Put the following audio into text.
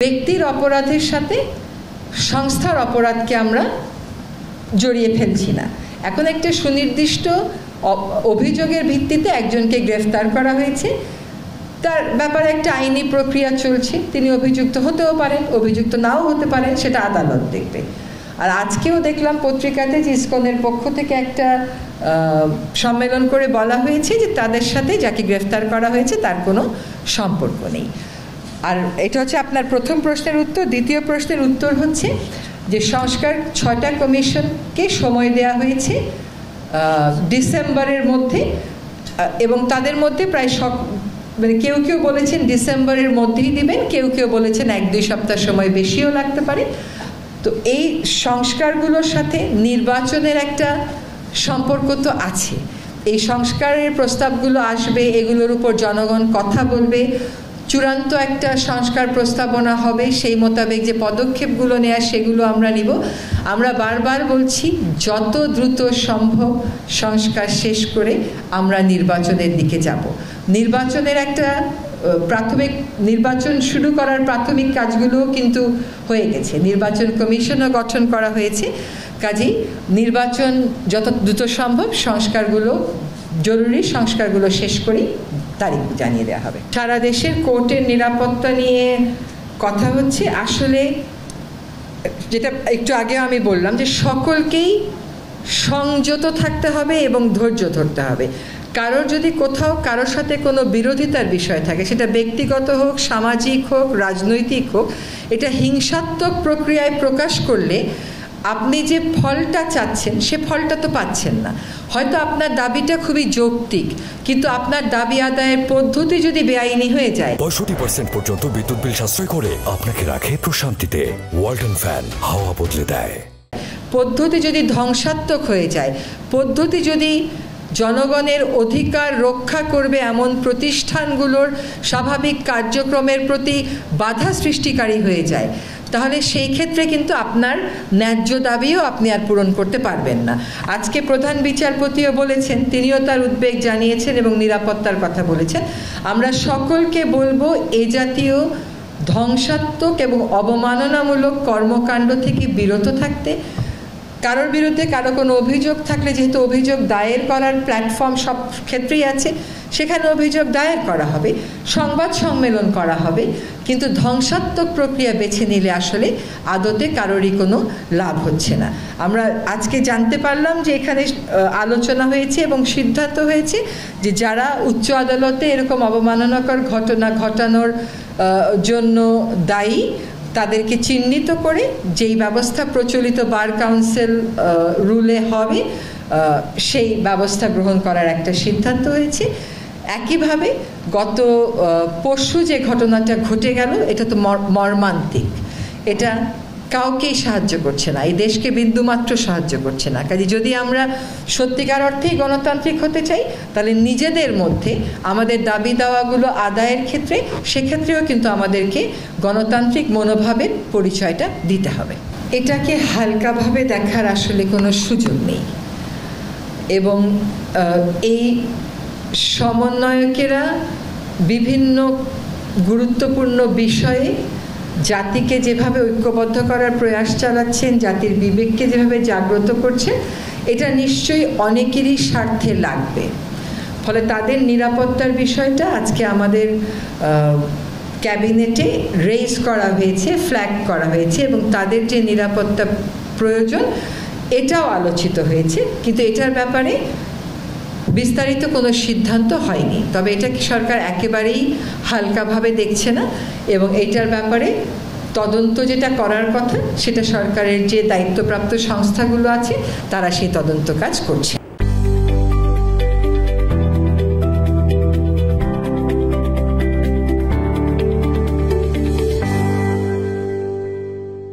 ব্যক্তির অপরাধের সাথে সংস্থার অপরাধকে আমরা জড়িয়ে ফেলছি না। এখন একটা সুনির্দিষ্ট অভিযোগের ভিত্তিতে একজনকে গ্রেফতার করা হয়েছে, তার ব্যাপারে একটা আইনি প্রক্রিয়া চলছে। তিনি অভিযুক্ত হতেও পারেন, অভিযুক্ত নাও হতে পারেন, সেটা আদালত দেখবে। আর আজকেও দেখলাম পত্রিকাতে যে ইসকনের পক্ষ থেকে একটা সম্মেলন করে বলা হয়েছে যে তাদের সাথে যাকে গ্রেফতার করা হয়েছে তার কোনো সম্পর্ক নেই। আর এটা হচ্ছে আপনার প্রথম প্রশ্নের উত্তর। দ্বিতীয় প্রশ্নের উত্তর হচ্ছে যে সংস্কার 6টা কমিশনকে সময় দেওয়া হয়েছে ডিসেম্বরের মধ্যে, এবং তাদের মধ্যে প্রায় মানে কেউ কেউ বলেছেন ডিসেম্বরের মধ্যেই দিবেন, কেউ কেউ বলেছেন 1-2 সপ্তাহ সময় বেশিও লাগতে পারে। তো এই সংস্কারগুলোর সাথে নির্বাচনের একটা সম্পর্ক তো আছে। এই সংস্কারের প্রস্তাবগুলো আসবে, এগুলোর উপর জনগণ কথা বলবে, চূড়ান্ত একটা সংস্কার প্রস্তাবনা হবে, সেই মোতাবেক যে পদক্ষেপগুলো নেওয়া সেগুলো আমরা নিব। আমরা বারবার বলছি যত দ্রুত সম্ভব সংস্কার শেষ করে আমরা নির্বাচনের দিকে যাব। নির্বাচনের একটা প্রাথমিক নির্বাচন শুরু করার প্রাথমিক কাজগুলোও কিন্তু হয়ে গেছে, নির্বাচন কমিশনও গঠন করা হয়েছে। কাজেই নির্বাচন যত দ্রুত সম্ভব সংস্কারগুলো, জরুরি সংস্কারগুলো শেষ করেই তারিখ জানিয়ে দেওয়া হবে। সারা দেশের কোর্টের নিরাপত্তা নিয়ে কথা হচ্ছে। আসলে যেটা একটু আগে আমি বললাম যে সকলকেই সংযত থাকতে হবে এবং ধৈর্য ধরতে হবে। কারোর যদি কোথাও কারোর সাথে কোনো বিরোধিতার বিষয় থাকে, সেটা ব্যক্তিগত হোক, সামাজিক হোক, রাজনৈতিক হোক, এটা হিংসাত্মক প্রক্রিয়ায় প্রকাশ করলে আপনি যে ফলটা চাচ্ছেন সে ফলটা তো পাচ্ছেন না। হয়তো আপনার দাবিটা খুবই যৌক্তিক, কিন্তু আপনার দাবি আদায়ের পদ্ধতি যদি বেআইনি হয়ে যায়। 65% পর্যন্ত বিদ্যুৎ বিল সাশ্রয় করে আপনাকে রাখে প্রশান্তিতে। ওয়ালটন ফ্যান হাওয়া বদলে দেয়। পদ্ধতি যদি ধ্বংসাত্মক হয়ে যায়, পদ্ধতি যদি জনগণের অধিকার রক্ষা করবে এমন প্রতিষ্ঠানগুলোর স্বাভাবিক কার্যক্রমের প্রতি বাধা সৃষ্টিকারী হয়ে যায়, তাহলে সেই ক্ষেত্রে কিন্তু আপনার ন্যায্য দাবিও আপনি আর পূরণ করতে পারবেন না। আজকে প্রধান বিচারপতিও বলেছেন, তিনিও তার উদ্বেগ জানিয়েছেন এবং নিরাপত্তার কথা বলেছেন। আমরা সকলকে বলবো এ জাতীয় ধ্বংসাত্মক এবং অবমাননামূলক কর্মকাণ্ড থেকে বিরত থাকতে। কারোর বিরুদ্ধে কারো কোনো অভিযোগ থাকলে, যেহেতু অভিযোগ দায়ের করার প্ল্যাটফর্ম সব ক্ষেত্রেই আছে, সেখানে অভিযোগ দায়ের করা হবে, সংবাদ সম্মেলন করা হবে, কিন্তু ধ্বংসাত্মক প্রক্রিয়া বেছে নিলে আসলে আদতে কারোরই কোনো লাভ হচ্ছে না। আমরা আজকে জানতে পারলাম যে এখানে আলোচনা হয়েছে এবং সিদ্ধান্ত হয়েছে যে যারা উচ্চ আদালতে এরকম অবমাননাকর ঘটনা ঘটানোর জন্য দায়ী তাদেরকে চিহ্নিত করে যেই ব্যবস্থা প্রচলিত বার কাউন্সিল রুলে হবে সেই ব্যবস্থা গ্রহণ করার একটা সিদ্ধান্ত হয়েছে। একইভাবে গত পরশু যে ঘটনাটা ঘটে গেল, এটা তো মর্মান্তিক, এটা কাউকেই সাহায্য করছে না, এই দেশকে বিন্দুমাত্র সাহায্য করছে না। কাজে যদি আমরা সত্যিকার অর্থেই গণতান্ত্রিক হতে চাই, তাহলে নিজেদের মধ্যে আমাদের দাবি দাওয়াগুলো আদায়ের ক্ষেত্রে, সেক্ষেত্রেও কিন্তু আমাদেরকে গণতান্ত্রিক মনোভাবের পরিচয়টা দিতে হবে। এটাকে হালকাভাবে দেখার আসলে কোনো সুযোগ নেই। এবং এই সমন্বয়কেরা বিভিন্ন গুরুত্বপূর্ণ বিষয়ে জাতিকে যেভাবে ঐক্যবদ্ধ করার প্রয়াস চালাচ্ছেন, জাতির বিবেককে যেভাবে জাগ্রত করছেন, এটা নিশ্চয়ই অনেকেরই স্বার্থে লাগবে। ফলে তাদের নিরাপত্তার বিষয়টা আজকে আমাদের ক্যাবিনেটে রেইজ করা হয়েছে, ফ্ল্যাগ করা হয়েছে, এবং তাদের যে নিরাপত্তা প্রয়োজন এটাও আলোচিত হয়েছে। কিন্তু এটার ব্যাপারে বিস্তারিত কোনো সিদ্ধান্ত হয়নি। তবে এটা কি সরকার একেবারেই হালকাভাবে দেখছে না, এবং এইটার ব্যাপারে তদন্ত যেটা করার কথা সেটা সরকারের যে দায়িত্বপ্রাপ্ত সংস্থাগুলো আছে তারা সেই তদন্ত কাজ করছে।